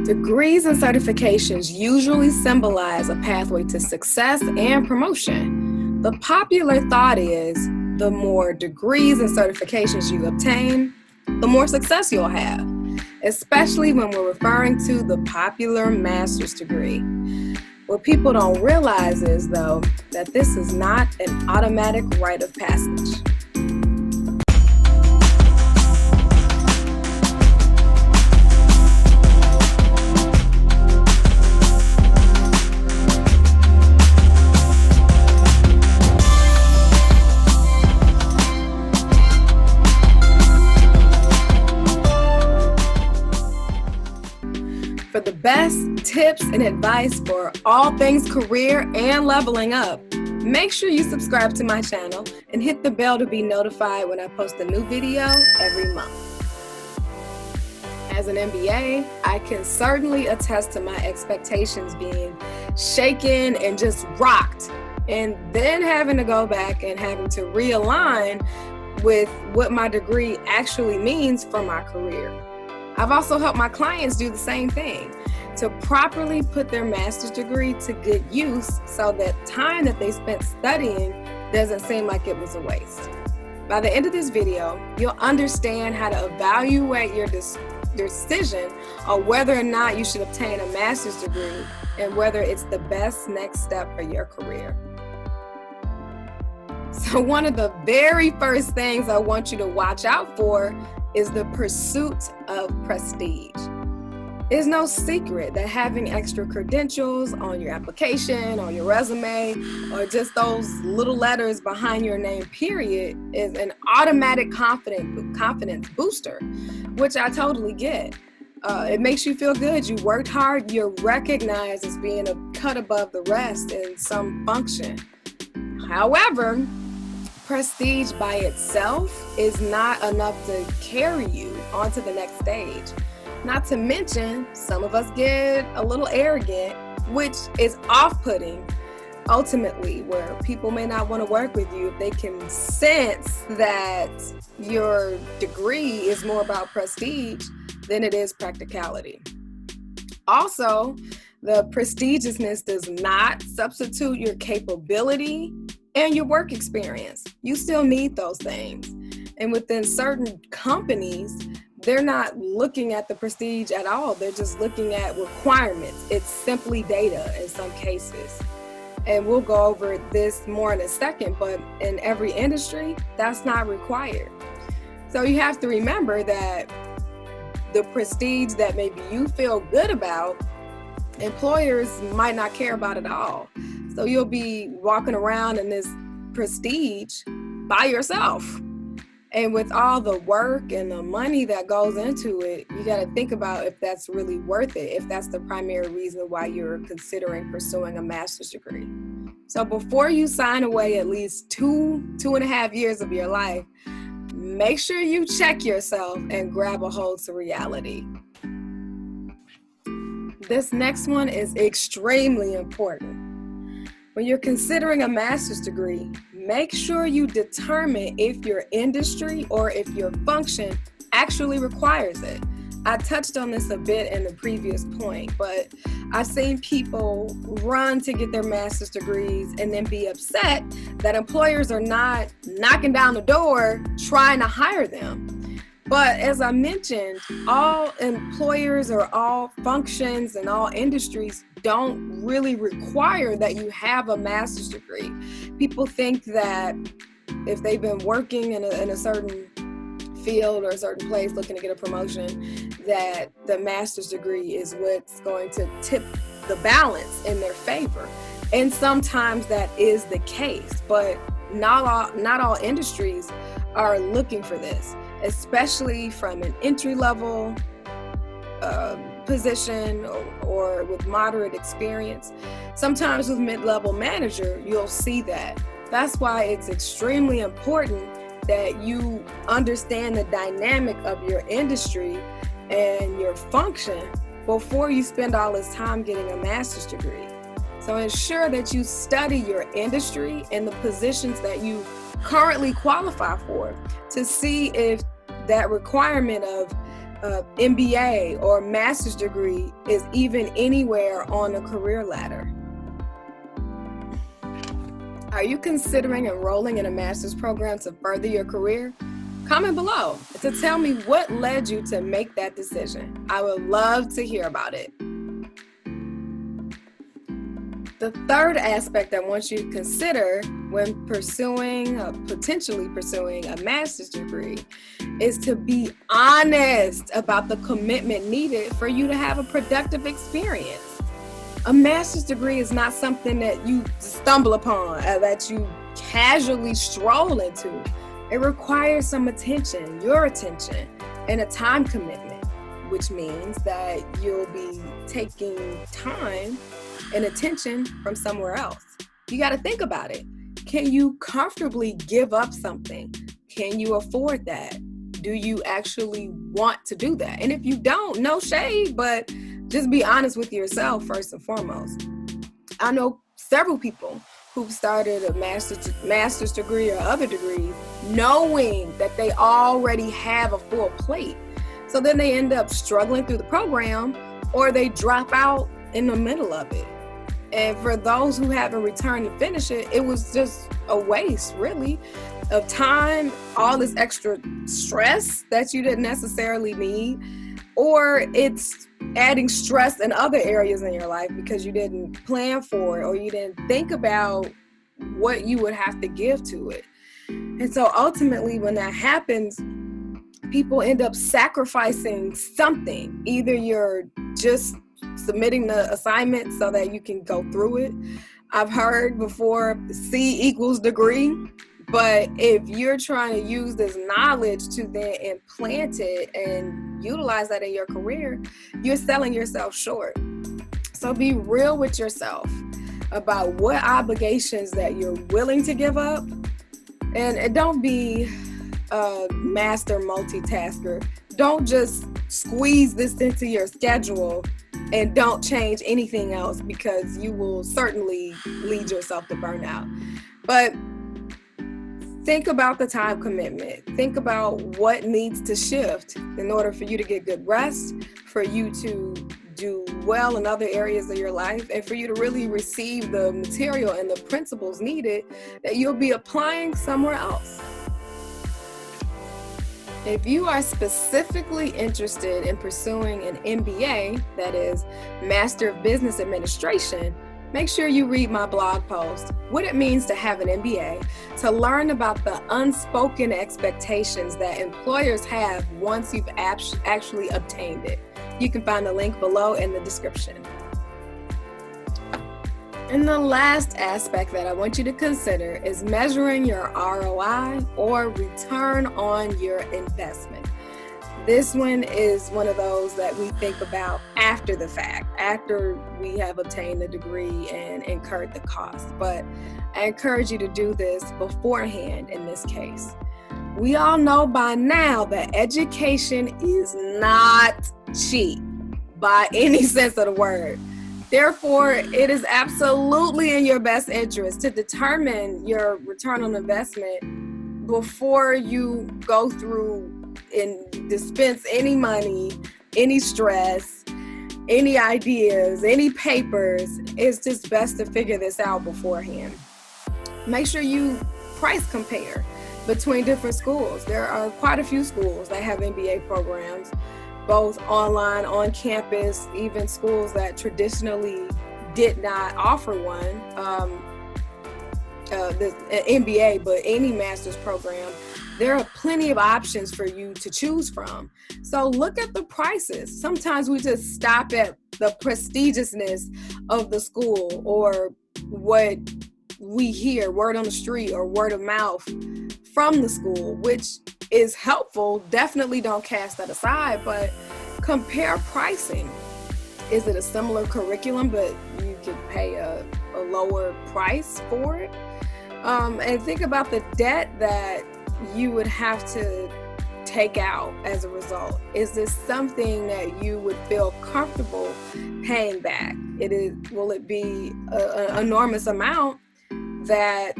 Degrees and certifications usually symbolize a pathway to success and promotion. The popular thought is the more degrees and certifications you obtain, the more success you'll have, especially when we're referring to the popular master's degree. What people don't realize is, though, that this is not an automatic rite of passage. For the best tips and advice for all things career and leveling up, make sure you subscribe to my channel and hit the bell to be notified when I post a new video every month. As an MBA, I can certainly attest to my expectations being shaken and just rocked, and then having to go back and having to realign with what my degree actually means for my career. I've also helped my clients do the same thing, to properly put their master's degree to good use so that time that they spent studying doesn't seem like it was a waste. By the end of this video, you'll understand how to evaluate your decision on whether or not you should obtain a master's degree and whether it's the best next step for your career. So one of the very first things I want you to watch out for is the pursuit of prestige. It's no secret that having extra credentials on your application, on your resume, or just those little letters behind your name, period, is an automatic confidence booster, which I totally get. It makes you feel good. You worked hard. You're recognized as being a cut above the rest in some function. However, prestige by itself is not enough to carry you onto the next stage. Not to mention, some of us get a little arrogant, which is off-putting, ultimately, where people may not want to work with you if they can sense that your degree is more about prestige than it is practicality. Also, the prestigiousness does not substitute your capability and your work experience. You still need those things. And within certain companies, they're not looking at the prestige at all. They're just looking at requirements. It's simply data in some cases. And we'll go over this more in a second, but in every industry, that's not required. So you have to remember that the prestige that maybe you feel good about, employers might not care about at all. So you'll be walking around in this prestige by yourself. And with all the work and the money that goes into it, you got to think about if that's really worth it, if that's the primary reason why you're considering pursuing a master's degree. So before you sign away at least 2.5 years of your life, make sure you check yourself and grab a hold to reality. This next one is extremely important. When you're considering a master's degree, make sure you determine if your industry or if your function actually requires it. I touched on this a bit in the previous point, but I've seen people run to get their master's degrees and then be upset that employers are not knocking down the door trying to hire them. But as I mentioned, all employers or all functions and all industries don't really require that you have a master's degree. People think that if they've been working in a certain field or a certain place looking to get a promotion, that the master's degree is what's going to tip the balance in their favor. And sometimes that is the case, but not all industries are looking for this, especially from an entry-level position or with moderate experience. Sometimes with mid-level manager, you'll see that. That's why it's extremely important that you understand the dynamic of your industry and your function before you spend all this time getting a master's degree. So ensure that you study your industry and the positions that you currently qualify for to see if that requirement of MBA or master's degree is even anywhere on a career ladder. Are you considering enrolling in a master's program to further your career? Comment below to tell me what led you to make that decision. I would love to hear about it. The third aspect I want you to consider when potentially pursuing a master's degree is to be honest about the commitment needed for you to have a productive experience. A master's degree is not something that you stumble upon, that you casually stroll into. It requires some attention, your attention, and a time commitment, which means that you'll be taking time and attention from somewhere else. You got to think about it. Can you comfortably give up something? Can you afford that? Do you actually want to do that? And if you don't, no shade, but just be honest with yourself first and foremost. I know several people who've started a master's degree or other degrees knowing that they already have a full plate. So then they end up struggling through the program, or they drop out in the middle of it. And for those who haven't returned to finish it, it was just a waste, really, of time, all this extra stress that you didn't necessarily need, or it's adding stress in other areas in your life because you didn't plan for it or you didn't think about what you would have to give to it. And so ultimately, when that happens, people end up sacrificing something. Either you're just submitting the assignment so that you can go through it. I've heard before C equals degree, but if you're trying to use this knowledge to then implant it and utilize that in your career, you're selling yourself short. So be real with yourself about what obligations that you're willing to give up, and don't be a master multitasker. Don't just squeeze this into your schedule and don't change anything else, because you will certainly lead yourself to burnout. But think about the time commitment. Think about what needs to shift in order for you to get good rest, for you to do well in other areas of your life, and for you to really receive the material and the principles needed that you'll be applying somewhere else. If you are specifically interested in pursuing an MBA, that is Master of Business Administration, make sure you read my blog post, What It Means to Have an MBA, to learn about the unspoken expectations that employers have once you've actually obtained it. You can find the link below in the description. And the last aspect that I want you to consider is measuring your ROI, or return on your investment. This one is one of those that we think about after the fact, after we have obtained the degree and incurred the cost. But I encourage you to do this beforehand in this case. We all know by now that education is not cheap by any sense of the word. Therefore, it is absolutely in your best interest to determine your return on investment before you go through and dispense any money, any stress, any ideas, any papers. It's just best to figure this out beforehand. Make sure you price compare between different schools. There are quite a few schools that have MBA programs, both online, on campus, even schools that traditionally did not offer one, the MBA, but any master's program. There are plenty of options for you to choose from. So look at the prices. Sometimes we just stop at the prestigiousness of the school, or what we hear, word on the street or word of mouth from the school, which is helpful. Definitely don't cast that aside, but compare pricing. Is it a similar curriculum, but you can pay a lower price for it? And think about the debt that you would have to take out as a result. Is this something that you would feel comfortable paying back? Will it be an enormous amount that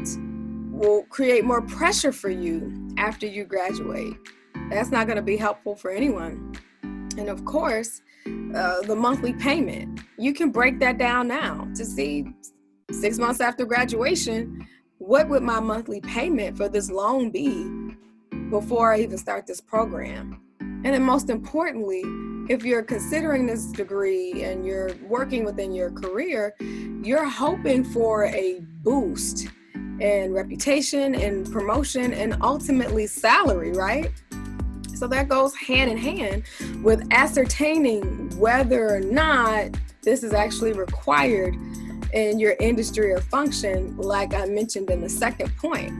will create more pressure for you after you graduate? That's not going to be helpful for anyone. And of course, the monthly payment. You can break that down now to see 6 months after graduation, what would my monthly payment for this loan be before I even start this program? And then most importantly, if you're considering this degree and you're working within your career, you're hoping for a boost in reputation and promotion and ultimately salary, right? So that goes hand in hand with ascertaining whether or not this is actually required in your industry or function, like I mentioned in the second point.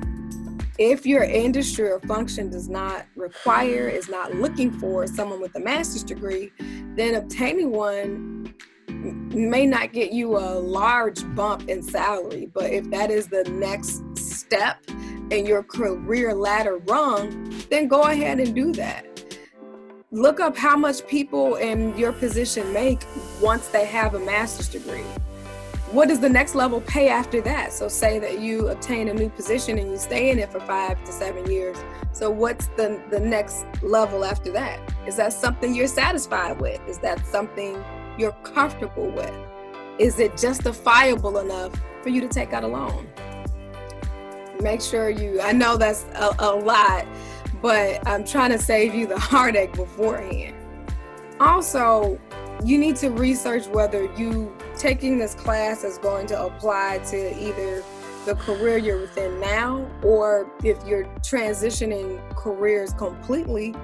If your industry or function does not require, is not looking for someone with a master's degree, then obtaining one may not get you a large bump in salary. But if that is the next step in your career ladder rung, then go ahead and do that. Look up how much people in your position make once they have a master's degree. What does the next level pay after that? So say that you obtain a new position and you stay in it for 5 to 7 years. So what's the next level after that? Is that something you're satisfied with? Is that something you're comfortable with? Is it justifiable enough for you to take out a loan? Make sure I know that's a lot, but I'm trying to save you the heartache beforehand. Also, you need to research whether you taking this class is going to apply to either the career you're within now, or if you're transitioning careers completely,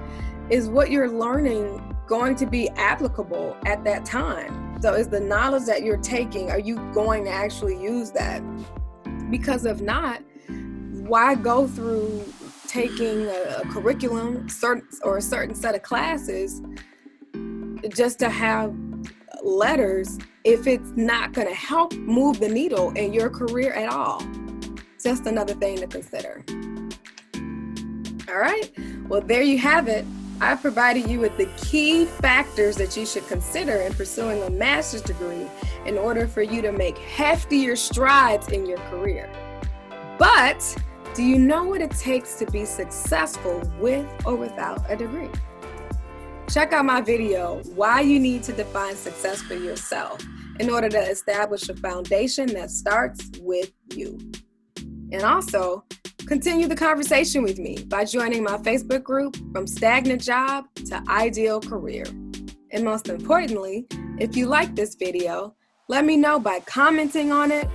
is what you're learning going to be applicable at that time? So is the knowledge that you're taking, are you going to actually use that? Because if not, why go through taking a curriculum or a certain set of classes just to have letters if it's not going to help move the needle in your career at all? Just another thing to consider. All right, well, there you have it. I've provided you with the key factors that you should consider in pursuing a master's degree in order for you to make heftier strides in your career. But do you know what it takes to be successful with or without a degree? Check out my video, Why You Need to Define Success for Yourself, in order to establish a foundation that starts with you. And also, continue the conversation with me by joining my Facebook group, From Stagnant Job to Ideal Career. And most importantly, if you like this video, let me know by commenting on it,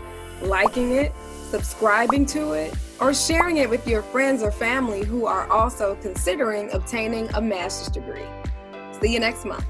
liking it, subscribing to it, or sharing it with your friends or family who are also considering obtaining a master's degree. See you next month.